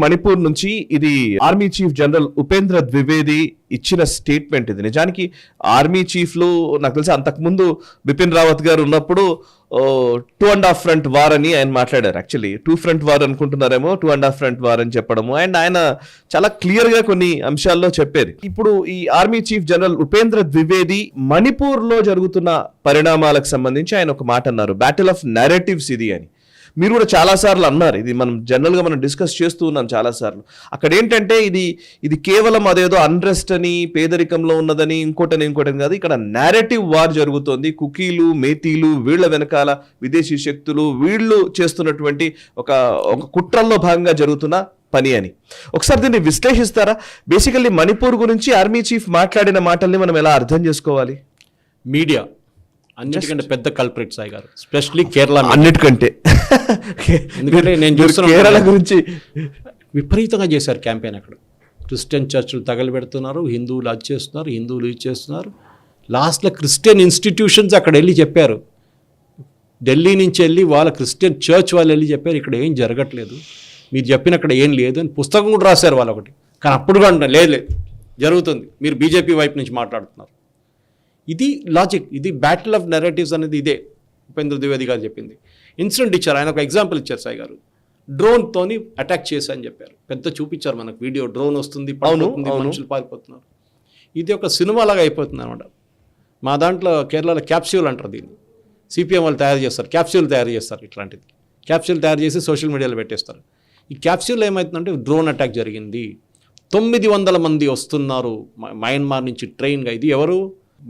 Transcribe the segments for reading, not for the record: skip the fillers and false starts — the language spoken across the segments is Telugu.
మణిపూర్ నుంచి ఇది army chief general Upendra Dwivedi ఇచ్చిన స్టేట్మెంట్. ఇది నిజానికి ఆర్మీ చీఫ్లు నాకు తెలిసి అంతకుముందు బిపిన్ రావత్ గారు ఉన్నప్పుడు 2.5 ఫ్రంట్ వార్ అని ఆయన మాట్లాడారు. యాక్చువల్లీ 2 ఫ్రంట్ వార్ అనుకుంటున్నారేమో, 2.5 ఫ్రంట్ వార్ అని చెప్పడము. అండ్ ఆయన చాలా క్లియర్ గా కొన్ని అంశాల్లో చెప్పారు. ఇప్పుడు ఈ army chief general Upendra Dwivedi Manipur లో జరుగుతున్న పరిణామాలకు సంబంధించి ఆయన ఒక మాట అన్నారు, బ్యాటిల్ ఆఫ్ నారేటివ్స్ ఇది అని. మీరు కూడా చాలాసార్లు అన్నారు, ఇది మనం జనరల్గా మనం డిస్కస్ చేస్తూ ఉన్నాం చాలాసార్లు. అక్కడ ఏంటంటే ఇది కేవలం అదేదో అన్రెస్ట్ అని, పేదరికంలో ఉన్నదని, ఇంకోటని కాదు. ఇక్కడ నారేటివ్ వార్ జరుగుతోంది. కుకీలు, మేతీలు, వీళ్ళ వెనకాల విదేశీ శక్తులు, వీళ్ళు చేస్తున్నటువంటి ఒక కుట్రల్లో భాగంగా జరుగుతున్న పని అని. ఒకసారి దీన్ని విశ్లేషిస్తారా? బేసికల్లీ మణిపూర్ గురించి ఆర్మీ చీఫ్ మాట్లాడిన మాటల్ని మనం ఎలా అర్థం చేసుకోవాలి? మీడియా అన్నిటికంటే పెద్ద కల్ప్రిట్ సాయి గారు, స్పెషల్లీ కేరళ. అన్నిటికంటే ఎందుకంటే నేను చూస్తున్నా కేరళ గురించి విపరీతంగా చేశారు క్యాంపెయిన్. అక్కడ క్రిస్టియన్ చర్చ్లు తగలబెడుతున్నారు, హిందువులు అది చేస్తున్నారు, హిందువులు ఇది చేస్తున్నారు. లాస్ట్లో క్రిస్టియన్ ఇన్స్టిట్యూషన్స్ అక్కడ వెళ్ళి చెప్పారు, ఢిల్లీ నుంచి వెళ్ళి వాళ్ళ క్రిస్టియన్ చర్చ్ వాళ్ళు వెళ్ళి చెప్పారు, ఇక్కడ ఏం జరగట్లేదు, మీరు చెప్పిన అక్కడ ఏం లేదు అని పుస్తకం కూడా రాశారు వాళ్ళు ఒకటి. కానీ అప్పుడు కూడా లేదు జరుగుతుంది, మీరు బీజేపీ వైపు నుంచి మాట్లాడుతున్నారు. ఇది లాజిక్, ఇది బ్యాటిల్ ఆఫ్ నెరేటివ్స్ అనేది ఇదే ఉపేంద్ర ద్వివేది గారు చెప్పింది. ఇన్సిడెంట్ ఇచ్చారు, ఆయన ఒక ఎగ్జాంపుల్ ఇచ్చారు సాయి గారు. డ్రోన్తోని అటాక్ చేశా అని చెప్పారు, పెద్ద చూపించారు మనకు వీడియో. డ్రోన్ వస్తుంది, మనుషులు పారిపోతున్నారు. ఇది ఒక సినిమా లాగా అయిపోతుంది అనమాట. మా దాంట్లో కేరళలో క్యాప్స్యూల్ అంటారు దీన్ని, సిపిఎం వాళ్ళు తయారు చేస్తారు, క్యాప్స్యూల్ తయారు చేస్తారు. ఇట్లాంటిది క్యాప్స్యూల్ తయారు చేసి సోషల్ మీడియాలో పెట్టేస్తారు. ఈ క్యాప్స్యూల్ ఏమవుతుందంటే డ్రోన్ అటాక్ జరిగింది, 900 మంది వస్తున్నారు మయన్మార్ నుంచి ట్రైన్గా. ఇది ఎవరు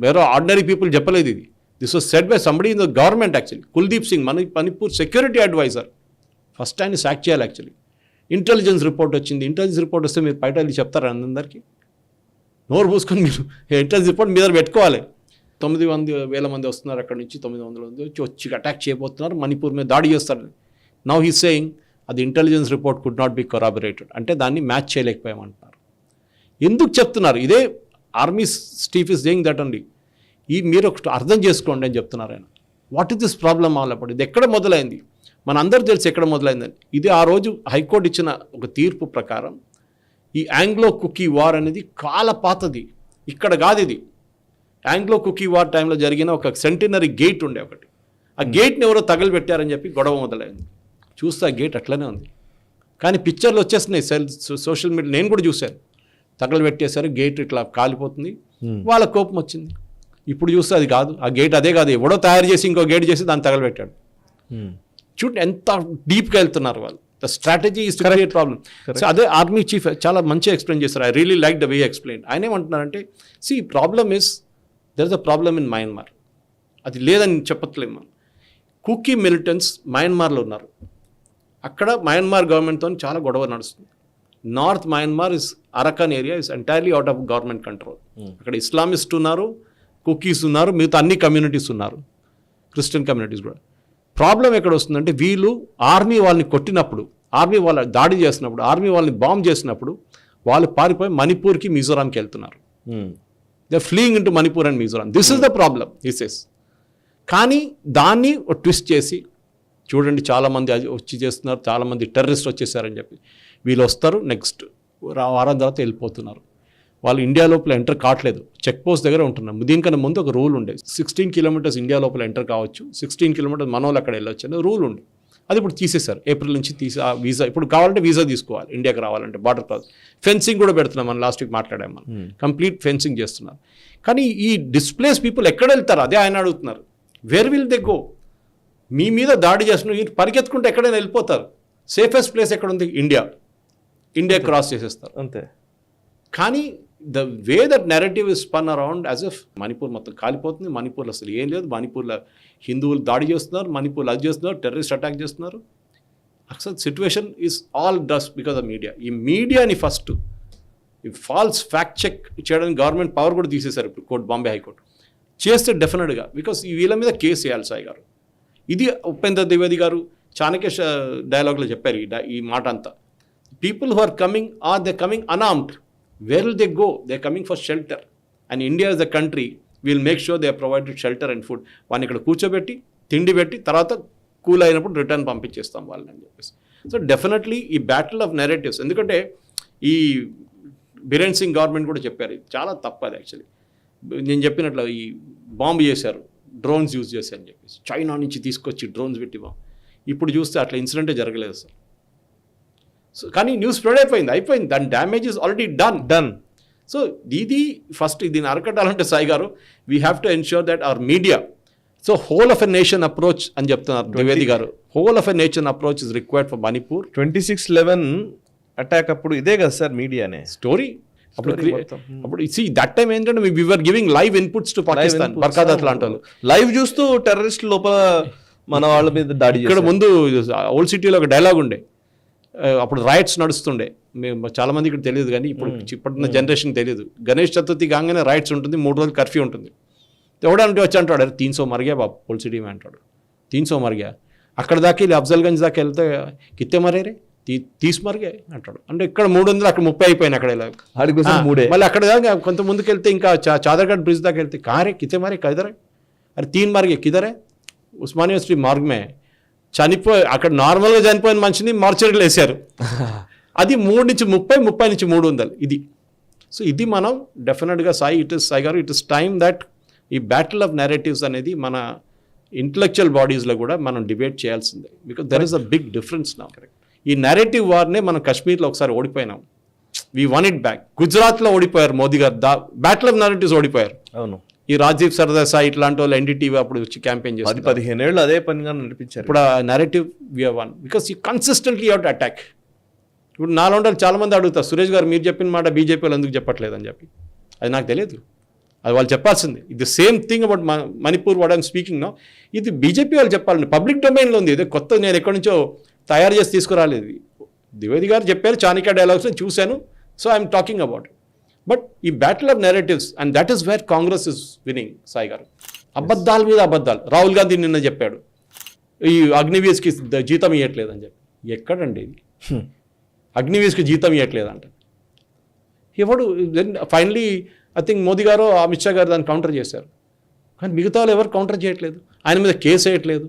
వేరే ఆర్డినరీ పీపుల్ చెప్పలేదు, ఇది this was said by somebody in the government. Actually Kuldeep Singh Manipur security adviser, first ఆయన సాక్ చేయాలి. యాక్చువల్లీ ఇంటెలిజెన్స్ రిపోర్ట్ వచ్చింది, ఇంటెలిజెన్స్ రిపోర్ట్ వస్తే మీరు బయట వెళ్ళి చెప్తారా అందరికీ? నోరు పూసుకొని మీరు ఇంటెలిజెన్స్ రిపోర్ట్ మీ దగ్గర పెట్టుకోవాలి. 900,000 మంది వస్తున్నారు అక్కడ నుంచి, 900 మంది వచ్చి అటాక్ చేయబోతున్నారు, మణిపూర్ మీద దాడి చేస్తారు. నౌ హీ సేయింగ్ అది intelligence report could not be corroborated, అంటే దాన్ని మ్యాచ్ చేయలేకపోయామంటున్నారు. ఎందుకు చెప్తున్నారు? ఇదే army chief is saying that only. మీరు ఒకటి అర్థం చేసుకోండి అని చెప్తున్నారు ఆయన. What is this problem all about? ఇది ఎక్కడ మొదలైంది? మన అందరూ తెలిసి ఎక్కడ మొదలైందని. ఇది ఆ రోజు హైకోర్టు ఇచ్చిన ఒక తీర్పు ప్రకారం ఈ ఆంగ్లో కుకీ వార్ అనేది కాల పాతది, ఇక్కడ కాదు ఇది. ఆంగ్లో కుకీ వార్ టైంలో జరిగిన ఒక సెంటినరీ గేట్ ఉండే ఒకటి, ఆ గేట్ని ఎవరో తగలబెట్టారని చెప్పి గొడవ మొదలైంది. చూస్తే ఆ గేట్ అట్లనే ఉంది, కానీ పిక్చర్లు వచ్చేస్తున్నాయి సోషల్ మీడియా, నేను కూడా చూశాను. తగలబెట్టేశారు, గేట్ ఇట్లా కాలిపోతుంది, వాళ్ళ కోపం వచ్చింది. ఇప్పుడు చూస్తే అది కాదు, ఆ గేట్ అదే కాదు, ఎవడో తయారు చేసి ఇంకో గేట్ చేసి దాన్ని తగలబెట్టాడు. చూడండి ఎంత డీప్గా వెళ్తున్నారు వాళ్ళు. The strategy is to create problem. So అదే ఆర్మీ చీఫ్ చాలా మంచిగా ఎక్స్ప్లెయిన్ చేస్తారు. I really like the way explain. ఆయన ఏమంటున్నారంటే, see problem is there is a problem in Myanmar. అది లేదని చెప్పట్లేదు మనం. కుకీ మిలిటెంట్స్ మయన్మార్లో ఉన్నారు. అక్కడ మయన్మార్ గవర్నమెంట్తో చాలా గొడవ నడుస్తుంది. North Myanmar is Arakan area is entirely out of government control. అక్కడ ఇస్లామిస్ట్ ఉన్నారు, కుకీస్ ఉన్నారు, మిగతా అన్ని కమ్యూనిటీస్ ఉన్నారు, క్రిస్టియన్ కమ్యూనిటీస్ కూడా. ప్రాబ్లం ఎక్కడ వస్తుందంటే, వీళ్ళు ఆర్మీ వాళ్ళని కొట్టినప్పుడు, ఆర్మీ వాళ్ళ దాడి చేసినప్పుడు, ఆర్మీ వాళ్ళని బాంబ్ చేసినప్పుడు వాళ్ళు పారిపోయి మణిపూర్కి, మిజోరాంకి వెళ్తున్నారు. They fleeing in to Manipur and Mizoram. This is the problem this is. కానీ దాన్ని ట్విస్ట్ చేసి చూడండి, చాలామంది వచ్చి చేస్తున్నారు, చాలామంది టెర్రరిస్ట్ వచ్చేసారని చెప్పి వీళ్ళు వస్తారు, నెక్స్ట్ వారం తర్వాత వెళ్ళిపోతున్నారు. వాళ్ళు ఇండియా లోపల ఎంటర్ కావట్లేదు, చెక్ పోస్ట్ దగ్గర ఉంటున్నారు. దీనికన్నా ముందు ఒక రూల్ ఉండే, 16 కిలోమీటర్స్ ఇండియా లోపల ఎంటర్ కావచ్చు, 16 కిలోమీటర్స్ మన వాళ్ళు అక్కడ వెళ్ళొచ్చు అనే రూల్ ఉండే. అది ఇప్పుడు తీసేశారు, ఏప్రిల్ నుంచి ఆ వీసా. ఇప్పుడు కావాలంటే వీసా తీసుకోవాలి ఇండియాకి రావాలంటే, బార్డర్ క్రాస్. ఫెన్సింగ్ కూడా పెడుతున్నాం, మనం లాస్ట్ వీక్ మాట్లాడాం, మనం కంప్లీట్ ఫెన్సింగ్ చేస్తున్నారు. కానీ ఈ డిస్ప్లేస్ పీపుల్ ఎక్కడ వెళ్తారు? అదే ఆయన అడుగుతున్నారు. Where will they go? మీ మీద దాడి చేస్తున్నారు, పరిగెత్తుకుంటే ఎక్కడైనా వెళ్ళిపోతారు. సేఫెస్ట్ ప్లేస్ ఎక్కడ ఉంది? ఇండియా క్రాస్ చేసేస్తారు అంతే. కానీ the way that narrative is spun around as if Manipur మొత్తం కాలిపోతుంది, మణిపూర్లో అసలు ఏం లేదు, మణిపూర్లో హిందువులు దాడి చేస్తున్నారు, మణిపూర్లో అది చేస్తున్నారు, టెర్రరిస్ట్ అటాక్ చేస్తున్నారు. అసలు situation is all dust because of media. ఈ మీడియాని ఫస్ట్ ఈ ఫాల్స్ ఫ్యాక్ట్ చెక్ చేయడానికి గవర్నమెంట్ పవర్ కూడా తీసేశారు ఇప్పుడు కోర్టు, బాంబే హైకోర్టు. చేస్తే డెఫినెట్గా, బికాస్ వీళ్ళ మీద కేసు వేయాలి సాయి గారు. ఇది ఉపేంద్ర ద్వివేది గారు చాణక్య డైలాగ్లో చెప్పారు ఈ మాట అంతా. People who are coming they coming unarmed. Where will they go? They coming for shelter. And India is the country, will make sure they provided shelter and food. వాళ్ళని ఇక్కడ కూర్చోబెట్టి, తిండి పెట్టి, తర్వాత కూల్ అయినప్పుడు రిటర్న్ పంపించేస్తాం వాళ్ళని అని చెప్పేసి. సో డెఫినెట్లీ ఈ బ్యాటిల్ ఆఫ్ నెరేటివ్స్, ఎందుకంటే ఈ బిరేన్ సింగ్ గవర్నమెంట్ కూడా చెప్పారు ఇది చాలా తప్పది యాక్చువల్లీ. నేను చెప్పినట్లు ఈ బాంబు చేశారు, డ్రోన్స్ యూజ్ చేశారు అని చెప్పేసి చైనా నుంచి తీసుకొచ్చి డ్రోన్స్ పెట్టి బాంబు. ఇప్పుడు చూస్తే అట్లా ఇన్సిడెంటే జరగలేదు సార్. సో కానీ న్యూస్ స్ప్రెడ్ అయిపోయింది, దాని damage is already done. So ఇది ఫస్ట్ దీన్ని అరకట్టాలంటే సాయి గారు we have to ensure that hour media, so whole of a nation approach అని చెప్తున్నారు ద్వివేది గారు, whole of a nation approach is required for Manipur. 26/11 attack అప్పుడు ఇదే కదా సార్ మీడియానే స్టోరీ. అప్పుడు దట్ టైం ఏంటంటే we were giving live inputs to Pakistan, Barkha Dutt లాంటి వాళ్ళు లైవ్ చూస్తూ టెర్రరిస్ట్ లోపల మన వాళ్ళ మీద దాడి ఇక్కడ ముందు ఓల్డ్ సిటీలో ఒక డైలాగ్ ఉండే, అప్పుడు రైట్స్ నడుస్తుండే, మేము చాలా మంది ఇక్కడ తెలియదు కానీ ఇప్పుడున్న జనరేషన్ తెలియదు. గణేష్ చతుర్థి కాగానే రైట్స్ ఉంటుంది, 3 రోజులు కర్ఫ్యూ ఉంటుంది. ఎవడంటే వచ్చి అంటాడు అరే 300 మరిగా బాబు ఓల్డ్ సిటీ में అంటాడు, 300 మరిగా. అక్కడ దాకా వెళ్ళి అఫ్జల్గంజ్ దాకా వెళ్తే కిత్తే మరే రే 30 మరిగా అంటాడు. అంటే ఇక్కడ 300 అక్కడ 30 అయిపోయినాయి అక్కడ ఇలా. మళ్ళీ అక్కడ దాకా కొంత ముందుకు వెళ్తే ఇంకా చాదర్ఘడ్ బ్రిడ్జ్ దాకా వెళ్తే కారే కిత్తే మరే కదరే, అరే 3 మరిగే కిదరే ఉస్మానియా యూనివర్సిటీ మార్గ్ మే. అక్కడ నార్మల్గా చనిపోయిన మనిషిని మార్చరీలు వేశారు. అది 3 నుంచి 30, 30 నుంచి 300 ఇది. సో ఇది మనం డెఫినెట్గా Sai garu it is time that ఈ బ్యాటిల్ ఆఫ్ నెరేటివ్స్ అనేది మన ఇంటలెక్చువల్ బాడీస్లో కూడా మనం డిబేట్ చేయాల్సిందే. Because there is a big difference నా. ఈ నెరేటివ్ వార్నే మనం కాశ్మీర్లో ఒకసారి ఓడిపోయినాం, వీ వన్ ఇట్ బ్యాక్. గుజరాత్లో ఓడిపోయారు మోదీ గారు, బ్యాటిల్ ఆఫ్ నెరేటివ్స్ ఓడిపోయారు. అవును, ఈ రాజీవ్ సర్దాసాయి ఇట్లాంటి వాళ్ళు ఎన్డీటీవీ అప్పుడు వచ్చి క్యాంపెయిన్ చేసి 15 ఏళ్ళు అదే పనిగా నడిపించారు. ఇప్పుడు ఆ narrative we have won because you consistently have to attack. ఇప్పుడు నాలో చాలా మంది అడుగుతారు సురేష్ గారు మీరు చెప్పిన మాట బీజేపీ వాళ్ళు ఎందుకు చెప్పట్లేదని చెప్పి. అది నాకు తెలియదు, అది వాళ్ళు చెప్పాల్సింది. ఇది same thing about Manipur what I'm speaking now. ఇది బీజేపీ వాళ్ళు చెప్పాలండి, పబ్లిక్ డొమైన్లో ఉంది. ఇది కొత్త నేను ఎక్కడి నుంచో తయారు చేసి తీసుకురాలేదు. ద్వివేది గారు చెప్పారు, చాణిక్య డైలాగ్స్ చూశాను, so I'm talking about. But ఈ battle of narratives and that is where Congress is winning Sai గారు. అబద్ధాల మీద అబద్ధాలు. రాహుల్ గాంధీ నిన్న చెప్పాడు ఈ అగ్నివీర్స్కి జీతం ఇవ్వట్లేదు అని చెప్పి. ఎక్కడండి ఇది? అగ్నివీర్స్కి జీతం ఇవ్వట్లేదంట ఎవడు? Then finally I think Modi garu Amit Shah గారు దాన్ని కౌంటర్ చేశారు, కానీ మిగతా వాళ్ళు ఎవరు కౌంటర్ చేయట్లేదు, ఆయన మీద కేసు వేయట్లేదు.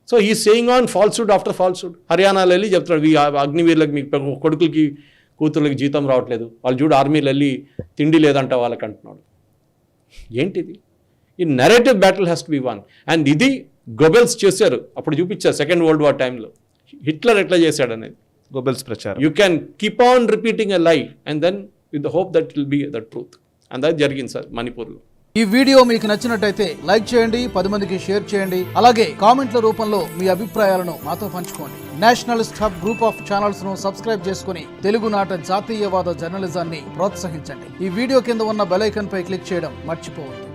సో ఈ saying on falsehood after falsehood. హర్యానాలో వెళ్ళి చెప్తాడు ఈ అగ్నివీర్లకు మీ కొడుకులకి కూతుర్లకి జీతం రావట్లేదు, వాళ్ళు చూడు ఆర్మీలు వెళ్ళి తిండి లేదంట వాళ్ళకి అంటున్నాడు. ఏంటిది? ఈ narrative battle has to be won. And ఇది గోబెల్స్ చేశారు, అప్పుడు చూపించారు సెకండ్ వరల్డ్ వార్ టైంలో హిట్లర్ ఎట్లా చేశాడు అనేది. గోబెల్స్ ప్రచారం. You can keep on repeating a lie and then with the hope that will be the truth. And అది జరిగింది సార్ మణిపూర్లో. ఈ వీడియో మీకు నచ్చినట్టయితే లైక్ చేయండి, 10 మందికి షేర్ చేయండి. అలాగే కామెంట్ల రూపంలో మీ అభిప్రాయాలను మాతో పంచుకోండి. Nationalist hub group of channels ను సబ్స్క్రైబ్ చేసుకుని తెలుగునాట జాతీయవాద జర్నలిజాన్ని ప్రోత్సహించండి. ఈ వీడియో కింద ఉన్న బెల్ ఐకాన్ పై క్లిక్ చేయడం మర్చిపోవద్దు.